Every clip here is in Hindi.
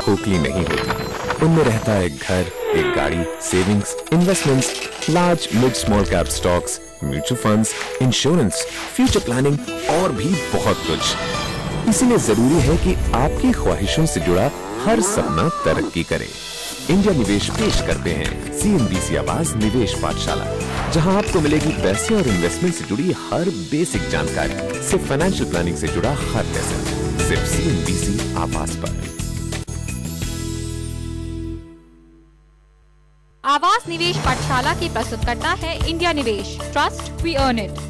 खोखली नहीं होती। उनमें रहता है एक घर, एक गाड़ी, savings, investments, large mid small cap stocks, mutual funds, insurance, future planning और भी बहुत कुछ। इसीलिए जरूरी है कि आपकी ख्वाहिशों से जुड़ा हर सपना तरक्की करे। इंडिया निवेश पेश करते हैं CNBC आवाज निवेश पाठशाला, जहां आपको मिलेगी पैसे और इन्वेस्टमेंट से जुड़ी हर बेसिक जानकारी, सिर्फ फाइनेंशियल प्लानिंग से जुड़ा हर लेसन, सिर्फ CNBC आवाज पर। आवास निवेश पाठशाला की प्रस्तुत करता है इंडिया निवेश, ट्रस्ट वी अर्न इट।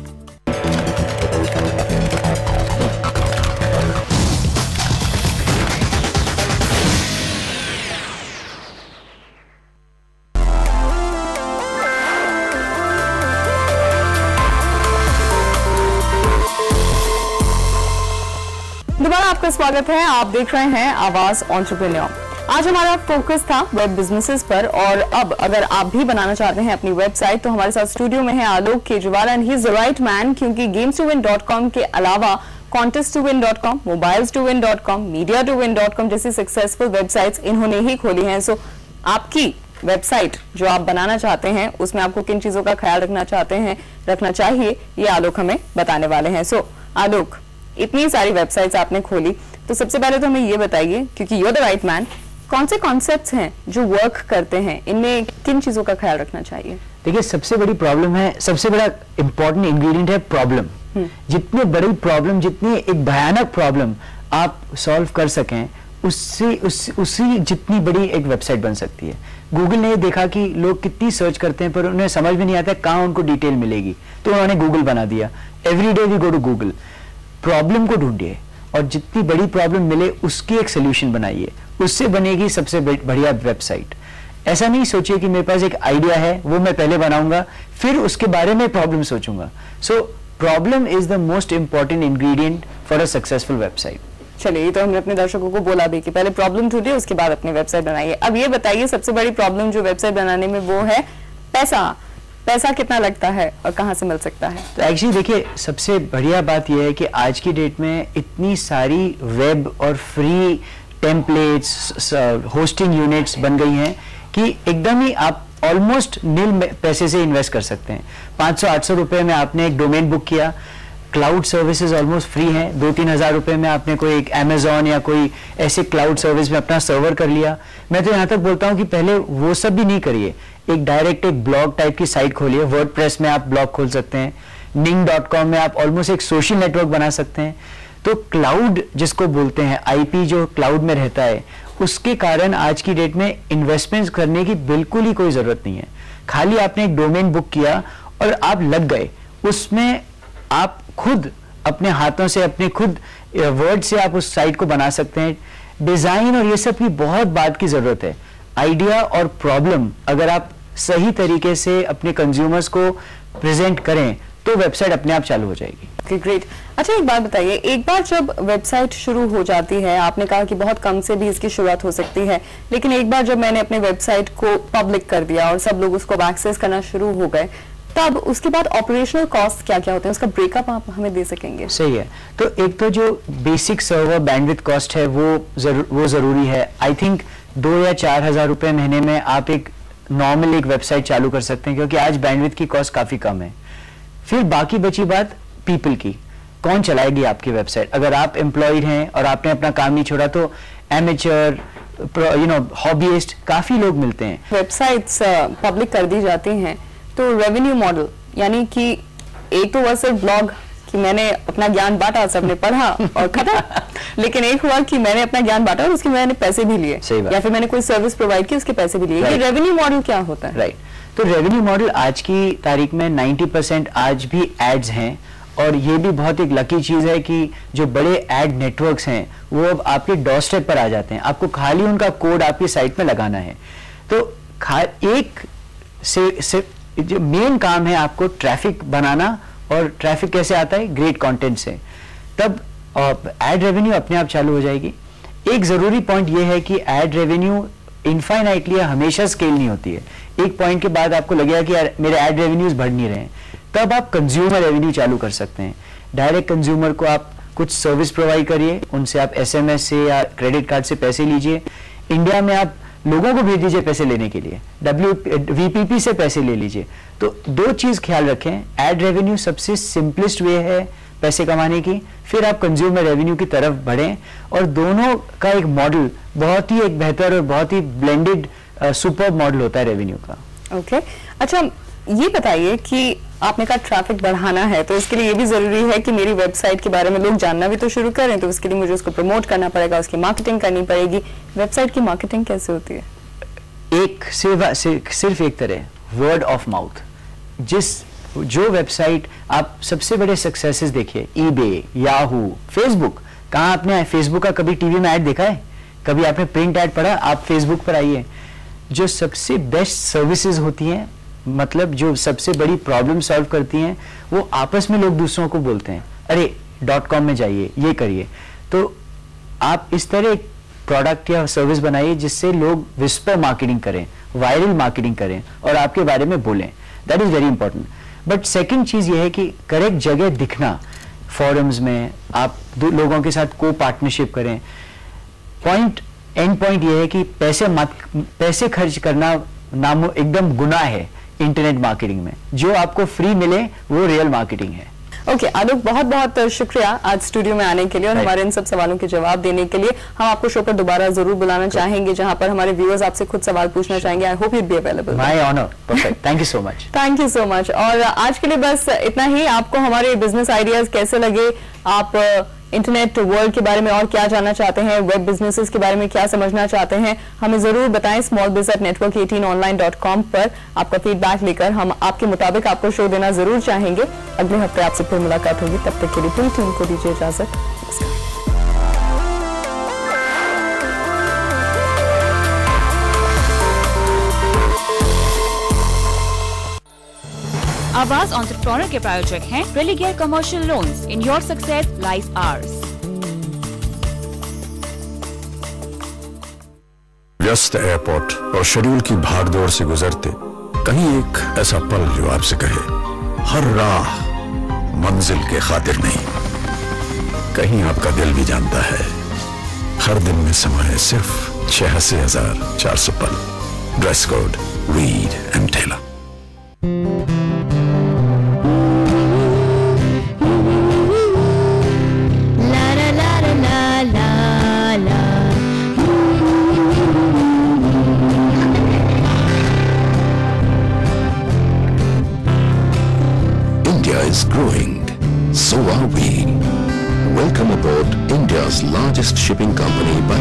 दोबारा आपका स्वागत है। आप देख रहे हैं आवाज एंटरप्रेन्योर। आज हमारा फोकस था वेब बिजनेसेस पर, और अब अगर आप भी बनाना चाहते हैं अपनी वेबसाइट तो हमारे साथ स्टूडियो में है Alok Kejriwal and he is the right man, क्योंकि games2win.com के अलावा contest2win.com, mobiles2win.com, media2win.com जैसी सक्सेसफुल वेबसाइट्स इन्होंने ही खोली हैं। सो आपकी वेबसाइट जो आप बनाना चाहते हैं उसमें आपको किन चीजों का ख्याल रखना चाहिए, ये आलोक हमें बताने वाले हैं। सो आलोक, इतनी सारी वेबसाइट्स आपने खोली, तो सबसे पहले तो हमें ये बताइए, क्योंकि you are the right man, कौन से कॉन्सेप्ट्स हैं जो वर्क करते हैं, इनमें किन चीजों का ख्याल रखना चाहिए? देखिए, सबसे बड़ी प्रॉब्लम है, सबसे बड़ा इंपॉर्टेंट इंग्रेडिएंट है प्रॉब्लम। जितनी बड़ी प्रॉब्लम, जितनी एक भयानक प्रॉब्लम आप सॉल्व कर सकें, उससे जितनी बड़ी एक वेबसाइट बन सकती है। गूगल ने देखा कि लोग कितनी सर्च करते हैं पर उन्हें समझ में नहीं आता कहाँ उनको डिटेल मिलेगी, तो उन्होंने गूगल बना दिया। Every day we go to Google. Problem को ढूंढिए और जितनी बड़ी प्रॉब्लम मिले उसकी एक सोल्यूशन बनाइए, उससे बनेगी सबसे बढ़िया वेबसाइट। ऐसा नहीं सोचिए कि मेरे पास एक आइडिया है, वो मैं पहले बनाऊंगा फिर उसके बारे में प्रॉब्लम सोचूंगा। So problem is the most important ingredient for a successful website. चलिए, ये तो हमने अपने दर्शकों को बोला भी कि पहले प्रॉब्लम ढूंढिए, उसके बाद अपनी वेबसाइट बनाइए। अब ये बताइए, सबसे बड़ी प्रॉब्लम जो वेबसाइट बनाने में वो है पैसा कितना लगता है और कहां से मिल सकता है? तो एक्चुअली देखिए, सबसे बढ़िया बात यह है कि आज की डेट में इतनी सारी वेब और फ्री टेम्पलेट्स, होस्टिंग यूनिट्स बन गई हैं कि एकदम ही आप ऑलमोस्ट नील पैसे से इन्वेस्ट कर सकते हैं। 500-800 रुपए में आपने एक डोमेन बुक किया, क्लाउड सर्विसेज ऑलमोस्ट फ्री हैं। 2-3 हज़ार रुपए में आपने कोई एक Amazon या कोई ऐसे क्लाउड सर्विस में अपना सर्वर कर लिया। मैं तो यहाँ तक बोलता हूँ कि पहले वो सब भी नहीं करिए, एक डायरेक्ट एक ब्लॉग टाइप की साइट खोलिए। वर्डप्रेस में आप ब्लॉग खोल सकते हैं, ning.com में आप ऑलमोस्ट एक सोशल नेटवर्क बना सकते हैं। तो क्लाउड जिसको बोलते हैं, IP जो क्लाउड में रहता है, उसके कारण आज की डेट में इन्वेस्टमेंट करने की बिल्कुल ही कोई जरूरत नहीं है। खाली आपने एक डोमेन बुक किया और आप लग गए उसमें। आप खुद अपने हाथों से, अपने खुद वर्ड से आप उस साइट को बना सकते हैं। डिजाइन और ये सब की बहुत बात की जरूरत है। आइडिया और प्रॉब्लम अगर आप सही तरीके से अपने कंज्यूमर्स को प्रेजेंट करें तो वेबसाइट अपने आप चालू हो जाएगी। ग्रेट। अच्छा, एक बात बताइए, एक बार जब वेबसाइट शुरू हो जाती है, आपने कहा कि बहुत कम से भी इसकी शुरुआत हो सकती है, लेकिन एक बार जब मैंने अपनी वेबसाइट को पब्लिक कर दिया और सब लोग उसको एक्सेस करना शुरू हो गए, तब उसके बाद ऑपरेशनल कॉस्ट क्या क्या होते हैं, उसका ब्रेकअप आप हमें दे सकेंगे? सही है। तो एक तो जो बेसिक सर्वर बैंडविड्थ कॉस्ट है वो जरूरी है। आई थिंक 2 या 4 हज़ार रुपए महीने में आप एक नॉर्मल एक वेबसाइट चालू कर सकते हैं, क्योंकि आज बैंडविड्थ की कॉस्ट काफी कम है। फिर बाकी बची बात पीपल की, कौन चलाएगी आपकी वेबसाइट। अगर आप एम्प्लॉयड हैं और आपने अपना काम नहीं छोड़ा तो एमेचर, हॉबीइस्ट काफी लोग मिलते हैं। वेबसाइट्स पब्लिक कर दी जाती हैं तो रेवेन्यू मॉडल, यानी कि एक तो वह सिर्फ ब्लॉग कि मैंने अपना ज्ञान बांटा, सबने पढ़ा और खत्म, लेकिन एक हुआ कि मैंने अपना ज्ञान बांटा और उसके मैंने पैसे भी लिए, या फिर मैंने कोई सर्विस प्रोवाइड की, उसके पैसे भी लिए। ये रेवेन्यू मॉडल क्या होता है? राइट। तो रेवेन्यू मॉडल आज की तारीख में 90% आज भी एड्स हैं, और ये भी बहुत एक लकी चीज है कि जो बड़े एड नेटवर्क्स हैं वो अब आपके डोर स्टेप पर आ जाते हैं। आपको खाली उनका कोड आपकी साइट में लगाना है। तो एक से जो मेन काम है आपको ट्रैफिक बनाना, और ट्रैफिक कैसे आता है? ग्रेट कंटेंट से। तब एड रेवेन्यू अपने आप चालू हो जाएगी। एक जरूरी पॉइंट ये है कि एड रेवेन्यू इनफाइनाइटली हमेशा स्केल नहीं होती है। एक पॉइंट के बाद आपको लगेगा कि यार मेरे एड रेवेन्यूज बढ़ नहीं रहे हैं, तब आप कंज्यूमर रेवेन्यू चालू कर सकते हैं। डायरेक्ट कंज्यूमर को आप कुछ सर्विस प्रोवाइड करिए, उनसे आप SMS से या क्रेडिट कार्ड से पैसे लीजिए। इंडिया में आप लोगों को भेज दीजिए पैसे लेने के लिए, WVPP से पैसे ले लीजिए। तो दो चीज ख्याल रखें, एड रेवेन्यू सबसे सिंपलेस्ट वे है पैसे कमाने की, फिर आप कंज्यूमर रेवेन्यू की तरफ बढ़ें, और दोनों का एक मॉडल बहुत ही एक बेहतर और बहुत ही ब्लेंडेड सुपर मॉडल होता है रेवेन्यू का। ओके अच्छा, ये बताइए कि आपने कहा ट्रैफिक बढ़ाना है, तो इसके लिए ये भी जरूरी है कि मेरी वेबसाइट के बारे में लोग जानना भी तो शुरू करें, तो उसके लिए मुझे उसको प्रमोट करना पड़ेगा, उसकी मार्केटिंग करनी पड़ेगी। वेबसाइट की मार्केटिंग कैसे होती है? सिर्फ एक तरह, वर्ड ऑफ माउथ। जो वेबसाइट आप सबसे बड़े सक्सेसेस देखिए, ईबे, याहू, फेसबुक। कहाँ आपने फेसबुक का कभी टीवी में ऐड देखा है? कभी आपने प्रिंट ऐड पढ़ा? आप फेसबुक पर आइए। जो सबसे बेस्ट सर्विसेज होती हैं, मतलब जो सबसे बड़ी प्रॉब्लम सॉल्व करती हैं, वो आपस में लोग दूसरों को बोलते हैं, अरे .com में जाइए, ये करिए। तो आप इस तरह एक प्रोडक्ट या सर्विस बनाइए जिससे लोग विस्पर मार्केटिंग करें, वायरल मार्केटिंग करें और आपके बारे में बोलें। That is very important. But second चीज ये है कि करेक्ट जगह दिखना, फोरम्स में आप लोगों के साथ को पार्टनरशिप करें। एंड पॉइंट ये है कि पैसे खर्च करना एकदम गुनाह है इंटरनेट मार्केटिंग में। जो आपको फ्री मिले वो रियल मार्केटिंग है। ओके आलोक, बहुत बहुत शुक्रिया आज स्टूडियो में आने के लिए और हमारे इन सब सवालों के जवाब देने के लिए। हम आपको शो पर दोबारा जरूर बुलाना चाहेंगे, जहां पर हमारे व्यूअर्स आपसे खुद सवाल पूछना चाहेंगे। I hope you'd be available. My honour. Perfect. Thank you so much. Thank you so much. और आज के लिए बस इतना ही। आपको हमारे बिजनेस आइडियाज कैसे लगे, आप इंटरनेट वर्ल्ड के बारे में और क्या जानना चाहते हैं, वेब बिजनेसेस के बारे में क्या समझना चाहते हैं, हमें जरूर बताएं। smallbiz@network18online.com पर आपका फीडबैक लेकर हम आपके मुताबिक आपको शो देना जरूर चाहेंगे। अगले हफ्ते आपसे फिर मुलाकात होगी, तब तक के लिए पूरी टीम को दीजिए इजाजत। आवाज एंटरप्रेन्योर के प्रायोजक हैं Religare commercial loans. In your success lies hours. व्यस्त एयरपोर्ट और शेड्यूल की भागदौड़ से गुजरते कहीं एक ऐसा पल जो आपसे कहे, हर राह मंजिल के खातिर नहीं। कहीं आपका दिल भी जानता है, हर दिन में समा है सिर्फ 86,400 पल। Dress code read and tailor. India is growing, so are we. Welcome aboard India's largest shipping company by